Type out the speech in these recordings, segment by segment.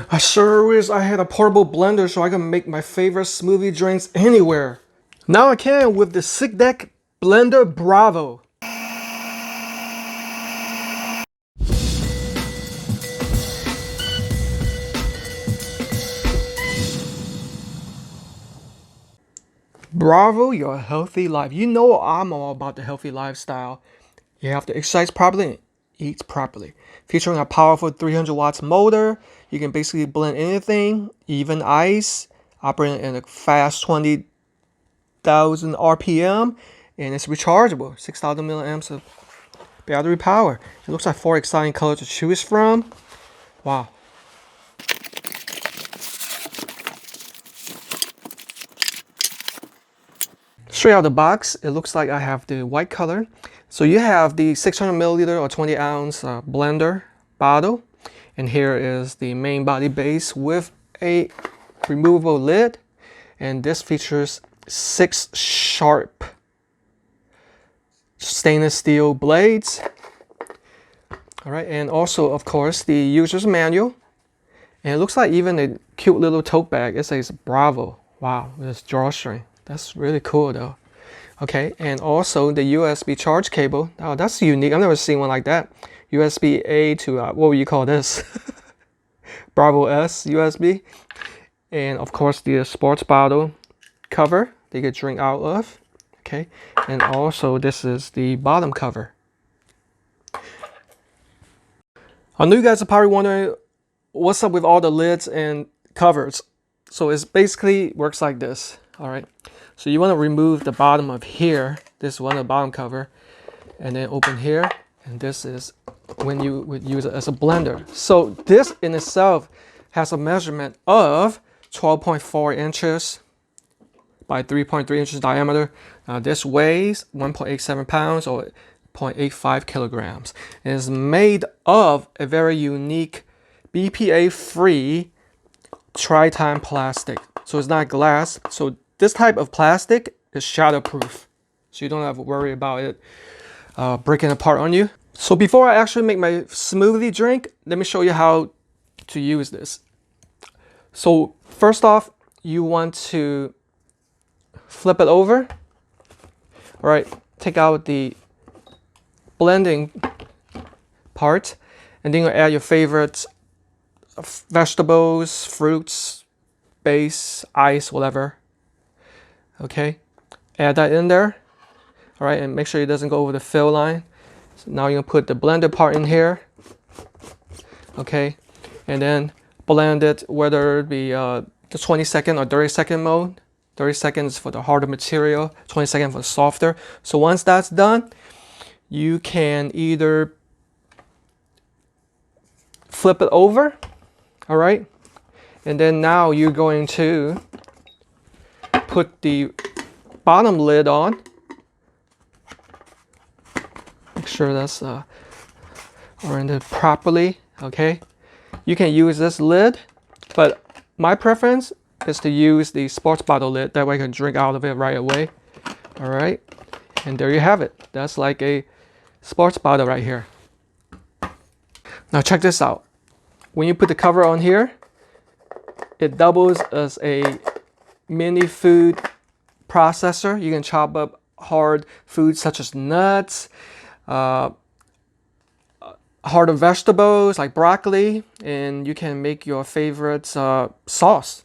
I sure wish I had a portable blender so I can make my favorite smoothie drinks anywhere. Now I can with the SIQDAK Blender Bravo. Bravo your healthy life. You know I'm all about the healthy lifestyle. You have to exercise properly and eat properly. Featuring a powerful 300 watts motor, you can basically blend anything, even ice, operating at a fast 20,000 RPM, and it's rechargeable. 6,000 milliamps of battery power. It looks like 4 exciting colors to choose from. Wow. Straight out of the box, it looks like I have the white color. So you have the 600 milliliter or 20 ounce blender bottle. And here is the main body base with a removable lid. And this features 6 sharp stainless steel blades. All right, and also, of course, the user's manual. And it looks like even a cute little tote bag. It says Bravo. Wow, with this drawstring. That's really cool though. Okay, and also the USB charge cable. Oh, that's unique. I've never seen one like that. USB-A to, what would you call this? Bravo S USB. And of course the sports bottle cover that you can drink out of. Okay, and also this is the bottom cover. I know you guys are probably wondering what's up with all the lids and covers. So it's basically works like this. All right, so you want to remove the bottom of here. This is one of the bottom cover, and then open here, and this is when you would use it as a blender. So this in itself has a measurement of 12.4 inches by 3.3 inches diameter. This weighs 1.87 pounds or 0.85 kilograms. It is made of a very unique BPA-free tri-time plastic. So it's not glass. So this type of plastic is shatterproof. So you don't have to worry about it breaking apart on you. So before I actually make my smoothie drink, let me show you how to use this. So first off, you want to flip it over. All right, take out the blending part, and then you add your favorite vegetables, fruits, base, ice, whatever. Okay, add that in there. All right, and make sure it doesn't go over the fill line. So now you're gonna put the blended part in here. Okay, and then blend it, whether it be the 20-second or 30-second mode. 30 seconds for the harder material, 20 seconds for the softer. So once that's done, you can either flip it over, all right? And then now you're going to put the bottom lid on. Make sure that's oriented properly, okay? You can use this lid, but my preference is to use the sports bottle lid. That way I can drink out of it right away. All right, and there you have it. That's like a sports bottle right here. Now check this out. When you put the cover on here, it doubles as a mini food processor. You can chop up hard foods such as nuts, harder vegetables like broccoli, and you can make your favorite sauce.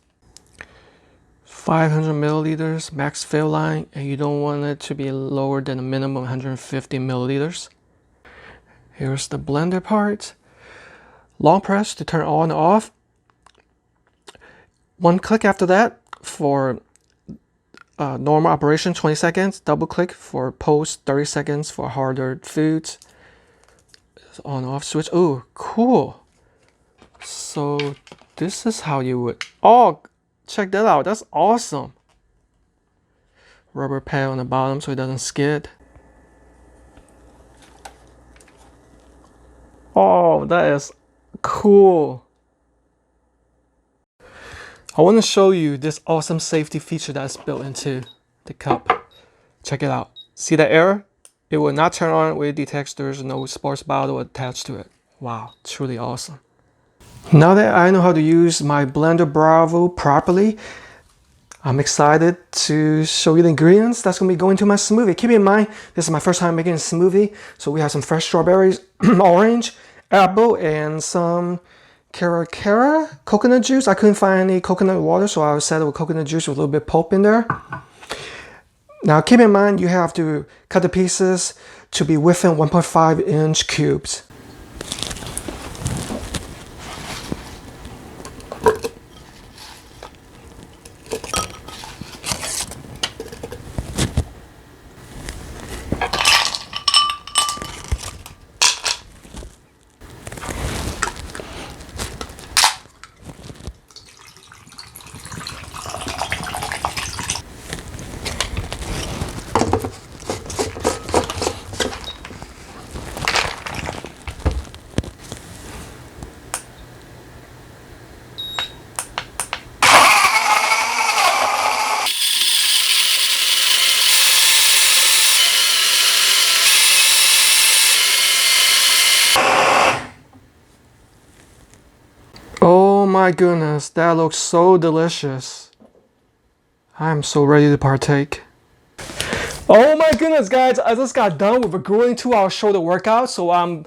500 milliliters max fill line, and you don't want it to be lower than a minimum 150 milliliters. Here's the blender part. Long press to turn on and off. One click after that for normal operation, 20 seconds. Double click for post, 30 seconds for harder foods. On off switch. Oh, cool. So this is how you would, oh, check that out. That's awesome. Rubber pad on the bottom so it doesn't skid. Oh, that is cool. I want to show you this awesome safety feature that's built into the cup. Check it out. See the error? It will not turn on when it detects there's no sports bottle attached to it. Wow, truly awesome. Now that I know how to use my Blender Bravo properly, I'm excited to show you the ingredients that's going to be going to my smoothie. Keep in mind, this is my first time making a smoothie, so we have some fresh strawberries, orange, apple, and some Cara coconut juice. I couldn't find any coconut water, so I set it with coconut juice with a little bit of pulp in there. Now keep in mind, you have to cut the pieces to be within 1.5-inch cubes. Oh my goodness, that looks so delicious. I'm so ready to partake. Oh my goodness, guys, I just got done with a grueling 2-hour shoulder workout, so I'm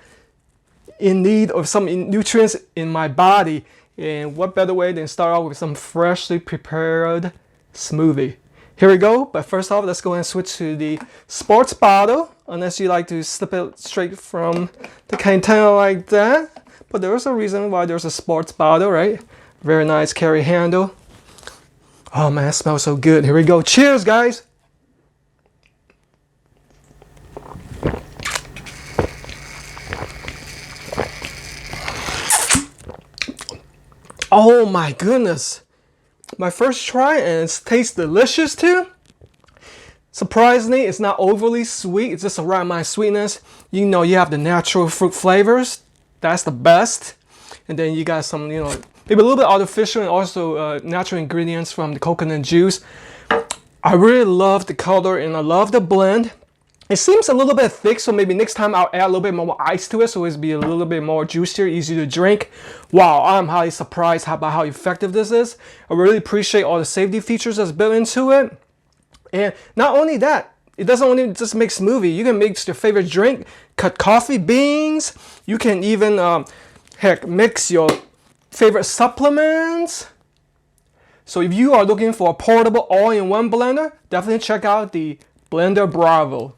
in need of some nutrients in my body. And what better way than start out with some freshly prepared smoothie. Here we go, but first off, let's go ahead and switch to the sports bottle, unless you like to slip it straight from the container like that. But there's a reason why there's a sports bottle, right? Very nice carry handle. Oh man, it smells so good. Here we go. Cheers, guys. Oh my goodness. My first try, and it tastes delicious too. Surprisingly, it's not overly sweet. It's just around my sweetness. You know, you have the natural fruit flavors. That's the best. And then you got some, you know, maybe a little bit artificial and also natural ingredients from the coconut juice. I really love the color and I love the blend. It seems a little bit thick, so maybe next time I'll add a little bit more ice to it so it'll be a little bit more juicier, easy to drink. Wow, I'm highly surprised about how effective this is. I really appreciate all the safety features that's built into it. And not only that, it doesn't only just make smoothie. You can mix your favorite drink, cut coffee beans. You can even, heck, mix your favorite supplements. So if you are looking for a portable all-in-one blender, definitely check out the Blender Bravo.